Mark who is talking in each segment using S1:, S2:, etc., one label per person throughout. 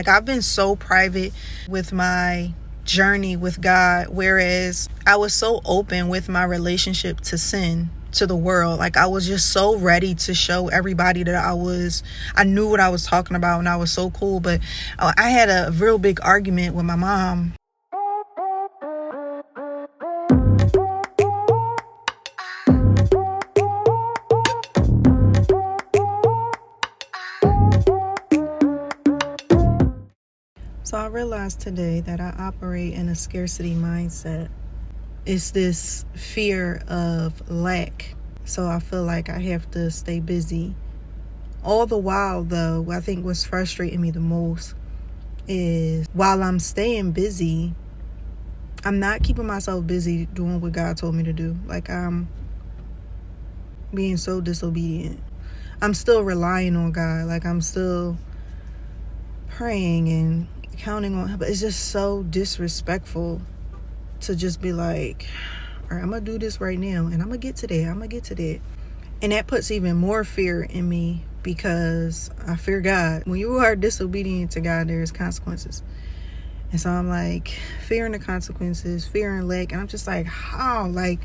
S1: Like, I've been so private with my journey with God, whereas I was so open with my relationship to sin, to the world. Like, I was just so ready to show everybody that I knew what I was talking about and I was so cool. But I had a real big argument with my mom. So I realized today that I operate in a scarcity mindset. It's this fear of lack. So I feel like I have to stay busy. All the while, though, I think what's frustrating me the most is while I'm staying busy, I'm not keeping myself busy doing what God told me to do. Like, I'm being so disobedient. I'm still relying on God. Like, I'm still praying and counting on him, but it's just so disrespectful to just be like, all right, I'm gonna do this right now and I'm gonna get to that. And that puts even more fear in me because I fear God. When you are disobedient to God, there's consequences. And so I'm like fearing the consequences, fearing lack, and I'm just like, how? Like,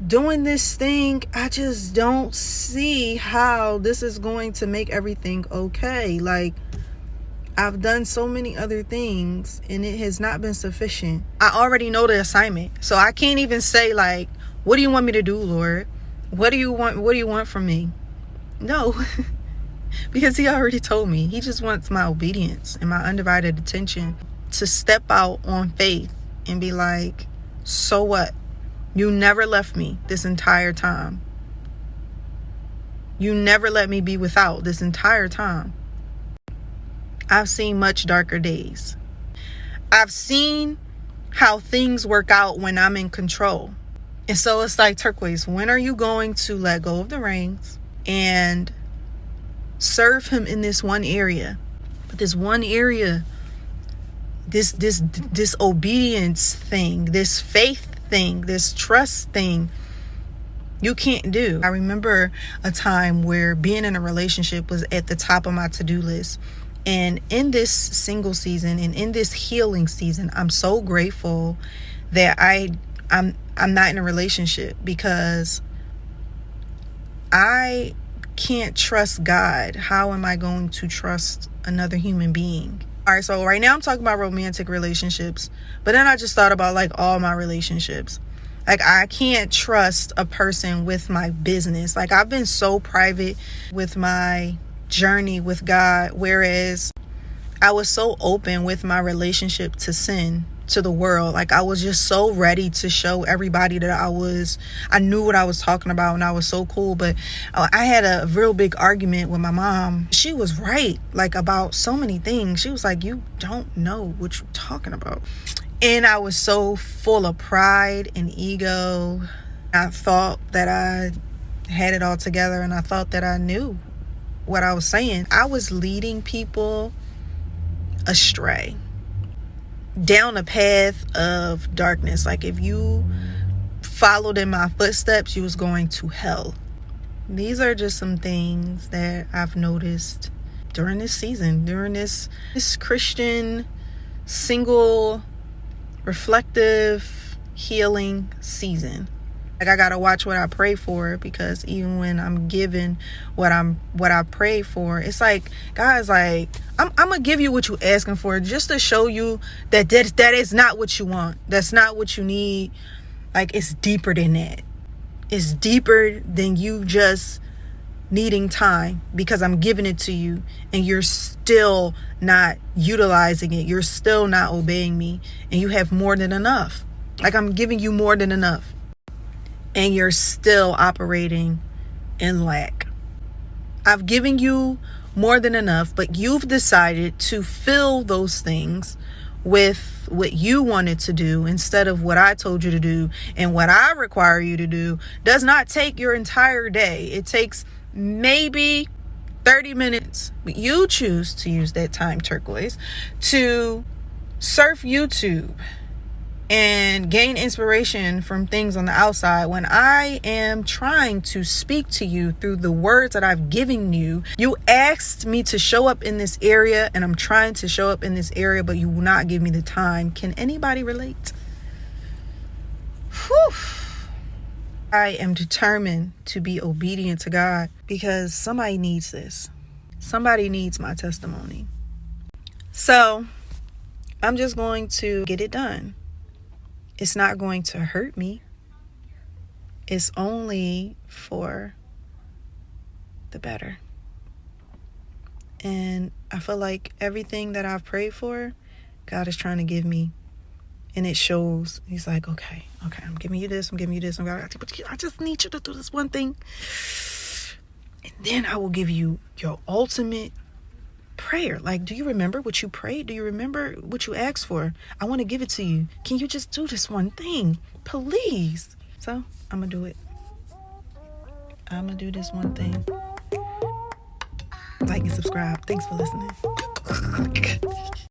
S1: doing this thing, I just don't see how this is going to make everything okay. Like, I've done so many other things and it has not been sufficient. I already know the assignment. So I can't even say, like, what do you want me to do, Lord? What do you want from me? No. Because he already told me. He just wants my obedience and my undivided attention to step out on faith and be like, so what? You never left me this entire time. You never let me be without this entire time. I've seen much darker days. I've seen how things work out when I'm in control. And so it's like, Turquoise, when are you going to let go of the reins and serve him in this one area? But this one area, this obedience thing, this faith thing, this trust thing, you can't do. I remember a time where being in a relationship was at the top of my to-do list. And in this single season and in this healing season, I'm so grateful that I'm not in a relationship, because I can't trust God. How am I going to trust another human being? All right, so right now I'm talking about romantic relationships, but then I just thought about like all my relationships. Like, I can't trust a person with my business. Like, I've been so private with my journey with God, whereas I was so open with my relationship to sin, to the world. Like, I was just so ready to show everybody that I knew what I was talking about and I was so cool. But I had a real big argument with my mom. She was right, like, about so many things. She was like, you don't know what you're talking about. And I was so full of pride and ego. I thought that I had it all together and I thought that I knew what I was saying. I was leading people astray down a path of darkness. Like, if you followed in my footsteps, you was going to hell. These are just some things that I've noticed during this season, during this Christian, single, reflective, healing season. Like, I gotta watch what I pray for, because even when I'm given what I pray for, it's like God's like, I'm gonna give you what you're asking for, just to show you that is not what you want. That's not what you need. Like, it's deeper than that. It's deeper than you just needing time, because I'm giving it to you and you're still not utilizing it. You're still not obeying me, and you have more than enough. Like, I'm giving you more than enough, and you're still operating in lack. I've given you more than enough, but you've decided to fill those things with what you wanted to do instead of what I told you to do. And what I require you to do does not take your entire day. It takes maybe 30 minutes. But you choose to use that time, Turquoise, to surf YouTube and gain inspiration from things on the outside when I am trying to speak to you through the words that I've given you. You asked me to show up in this area, and I'm trying to show up in this area, but you will not give me the time. Can anybody relate? Whew. I am determined to be obedient to God because somebody needs this. Somebody needs my testimony. So I'm just going to get it done. It's not going to hurt me. It's only for the better. And I feel like everything that I've prayed for, God is trying to give me. And it shows. He's like, okay, I'm giving you this. But I just need you to do this one thing. And then I will give you your ultimate prayer. Like, do you remember what you prayed? Do you remember what you asked for? I want to give it to you. Can you just do this one thing? Please. So I'm going to do it. I'm going to do this one thing. Like and subscribe. Thanks for listening.